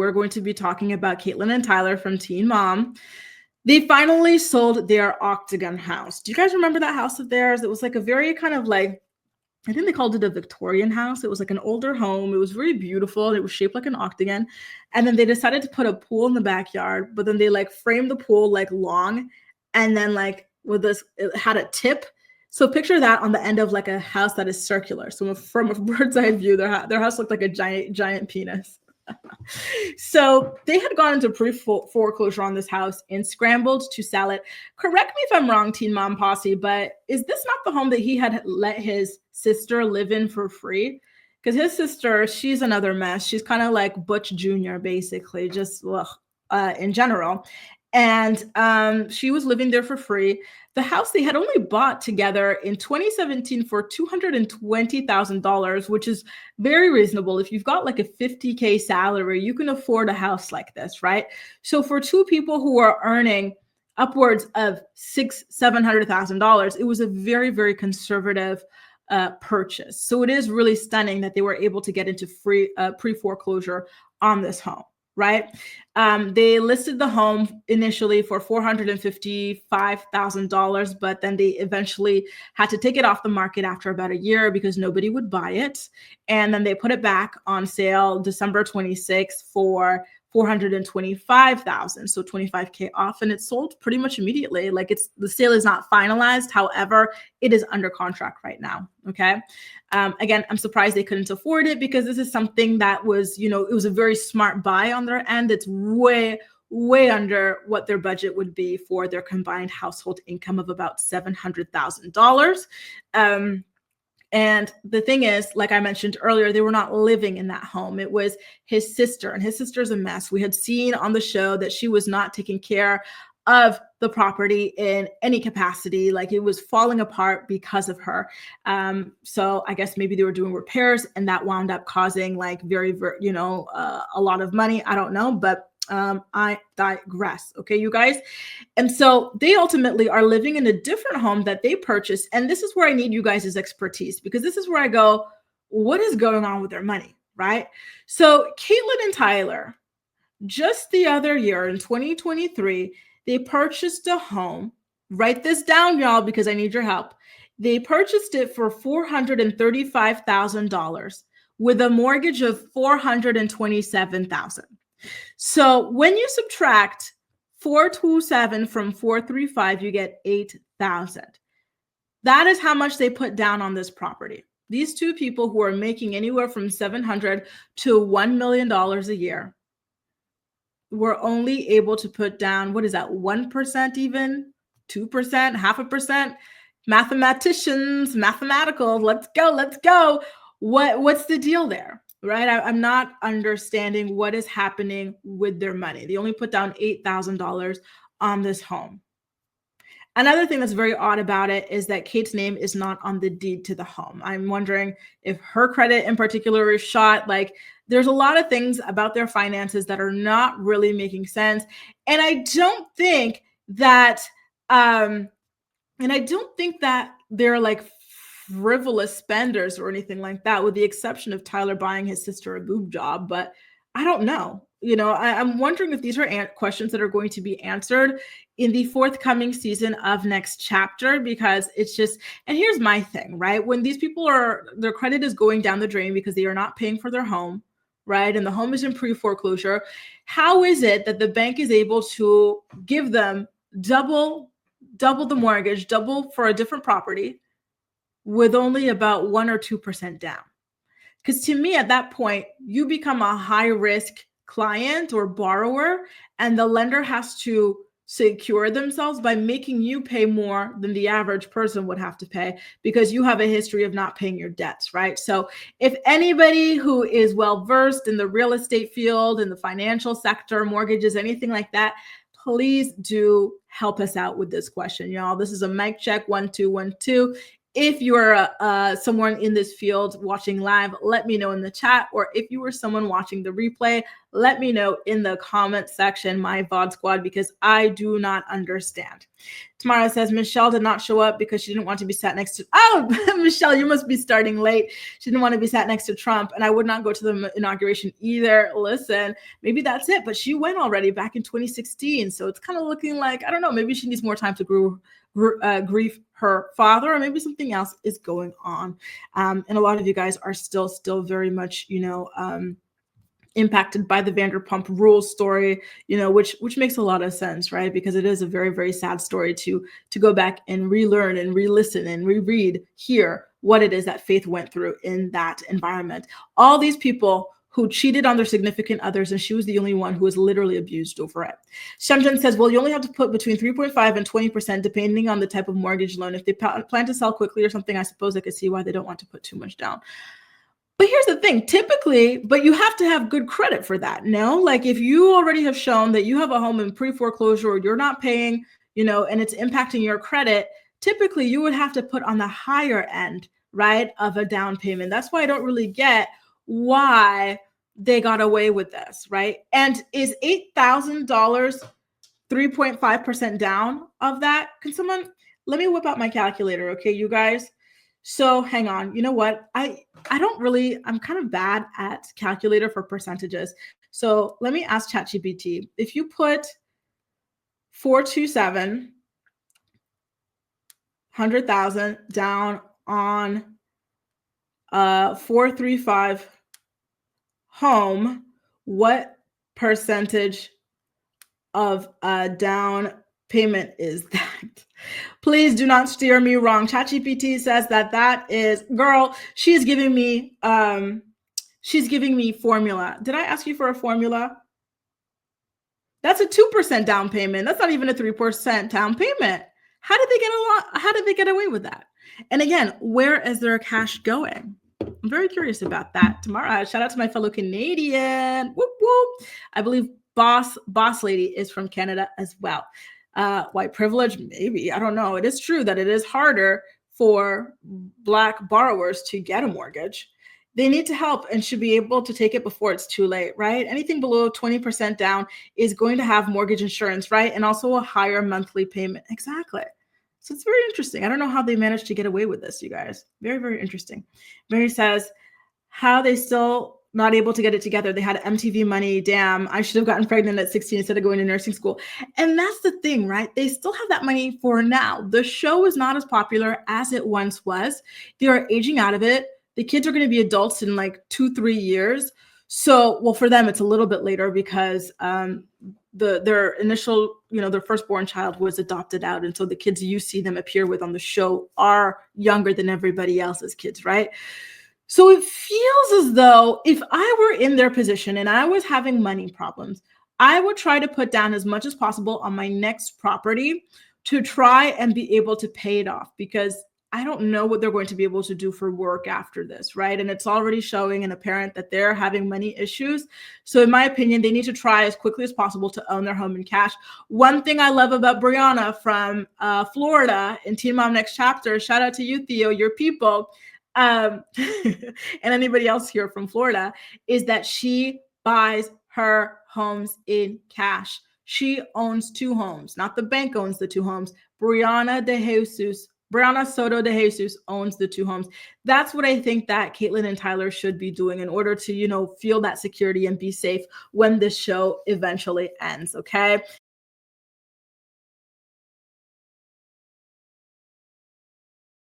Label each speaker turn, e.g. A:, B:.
A: we're going to be talking about Catelynn and Tyler from Teen Mom. They finally sold their Octagon house. Do you guys remember that house of theirs? It was like a very kind of like, I think they called it a Victorian house. It was like an older home. It was very beautiful. It was shaped like an octagon. And then they decided to put a pool in the backyard, but then they like framed the pool like long, and then like with this, it had a tip. So picture that on the end of like a house that is circular. So from a bird's eye view, their house looked like a giant penis. So they had gone into pre-foreclosure on this house and scrambled to sell it. Correct me if I'm wrong, Teen Mom Posse, but is this not the home that he had let his sister live in for free? Because his sister, she's another mess. She's kind of like Butch Jr., basically, just in general. And she was living there for free. The house they had only bought together in 2017 for $220,000, which is very reasonable. If you've got like a $50K salary, you can afford a house like this, right? So for two people who are earning upwards of $700,000, it was a very, very conservative purchase. So it is really stunning that they were able to get into pre-foreclosure on this home. Right? They listed the home initially for $455,000, but then they eventually had to take it off the market after about a year because nobody would buy it. And then they put it back on sale December 26th for $425,000, so $25K off, and it sold pretty much immediately. Like the sale is not finalized. However, it is under contract right now. Okay. Again, I'm surprised they couldn't afford it because this is something that was, it was a very smart buy on their end. It's way under what their budget would be for their combined household income of about $700,000. And the thing is, like I mentioned earlier, they were not living in that home. It was his sister, and his sister's a mess. We had seen on the show that she was not taking care of the property in any capacity. Like it was falling apart because of her. So I guess maybe they were doing repairs and that wound up causing like a lot of money. I don't know, but I digress. Okay, you guys. And so they ultimately are living in a different home that they purchased. And this is where I need you guys' expertise, because this is where I go, what is going on with their money, right? So Catelynn and Tyler, just the other year in 2023, they purchased a home. Write this down, y'all, because I need your help. They purchased it for $435,000 with a mortgage of $427,000. So when you subtract 427 from 435, you get 8,000. That is how much they put down on this property. These two people who are making anywhere from $700,000 to $1 million a year were only able to put down, what is that, 1% even? 2%, 0.5%? Mathematicians, mathematical, let's go. What's the deal there? Right? I'm not understanding what is happening with their money. They only put down $8,000 on this home. Another thing that's very odd about it is that Kate's name is not on the deed to the home. I'm wondering if her credit in particular is shot. Like there's a lot of things about their finances that are not really making sense. And I don't think that, they're like frivolous spenders or anything like that, with the exception of Tyler buying his sister a boob job. But I don't know. I'm wondering if these are questions that are going to be answered in the forthcoming season of Next Chapter, because it's just, and here's my thing, right? When these people their credit is going down the drain because they are not paying for their home, right? And the home is in pre-foreclosure. How is it that the bank is able to give them double the mortgage, double for a different property, with only about 1 or 2% down? Because to me, at that point, you become a high risk client or borrower, and the lender has to secure themselves by making you pay more than the average person would have to pay because you have a history of not paying your debts, right? So if anybody who is well versed in the real estate field, in the financial sector, mortgages, anything like that, please do help us out with this question, y'all. This is a mic check, 1 2 1 2. If you're someone in this field watching live, let me know in the chat. Or if you were someone watching the replay, let me know in the comment section, my VOD squad, because I do not understand. Tamara says, Michelle did not show up because she didn't want to be sat next to, oh, Michelle, you must be starting late. She didn't want to be sat next to Trump, and I would not go to the inauguration either. Listen, maybe that's it, but she went already back in 2016. So it's kind of looking like, I don't know, maybe she needs more time to grieve her father, or maybe something else is going on. And a lot of you guys are still very much, impacted by the Vanderpump Rules story, which makes a lot of sense, right? Because it is a very, very sad story to go back and relearn and re-listen and reread, hear what it is that Faith went through in that environment. All these people who cheated on their significant others, and she was the only one who was literally abused over it. Shenzhen says, well, you only have to put between 3.5 and 20%, depending on the type of mortgage loan. If they plan to sell quickly or something, I suppose I could see why they don't want to put too much down. But here's the thing, typically, but you have to have good credit for that, no? Like if you already have shown that you have a home in pre-foreclosure, or you're not paying, and it's impacting your credit, typically you would have to put on the higher end, right, of a down payment. That's why I don't really get why they got away with this, right? And is $8,000 3.5% down of that? Can someone, let me whip out my calculator, okay, you guys? So hang on, you know what? I'm kind of bad at calculator for percentages. So let me ask ChatGPT. If you put 427, 100,000 down on 435 home, what percentage of a down payment is that? Please do not steer me wrong. ChatGPT says that is, girl, she's giving me formula. Did I ask you for a formula? That's a 2% down payment. That's not even a 3% down payment. How did they get away with that? And again, where is their cash going? I'm very curious about that. Tamara, shout out to my fellow Canadian. Whoop, whoop. I believe Boss Lady is from Canada as well. White privilege, maybe. I don't know. It is true that it is harder for Black borrowers to get a mortgage. They need to help and should be able to take it before it's too late, right? Anything below 20% down is going to have mortgage insurance, right? And also a higher monthly payment. Exactly. So it's very interesting. I don't know how they managed to get away with this, you guys. Very, very interesting. Mary says, how they still not able to get it together. They had MTV money. Damn, I should have gotten pregnant at 16 instead of going to nursing school. And that's the thing, right? They still have that money for now. The show is not as popular as it once was. They are aging out of it. The kids are going to be adults in like 2-3 years. So, well, for them, it's a little bit later because their initial, their firstborn child was adopted out. And so the kids you see them appear with on the show are younger than everybody else's kids, right? So it feels as though if I were in their position and I was having money problems, I would try to put down as much as possible on my next property to try and be able to pay it off, because I don't know what they're going to be able to do for work after this, right? And it's already showing and apparent that they're having money issues. So in my opinion, they need to try as quickly as possible to own their home in cash. One thing I love about Brianna from Florida in Teen Mom Next Chapter, shout out to you, Theo, your people, and anybody else here from Florida, is that she buys her homes in cash. She owns 2 homes, not the bank owns the 2 homes. Brianna Soto de Jesus owns the 2 homes. That's what I think that Catelynn and Tyler should be doing in order to, feel that security and be safe when this show eventually ends, okay?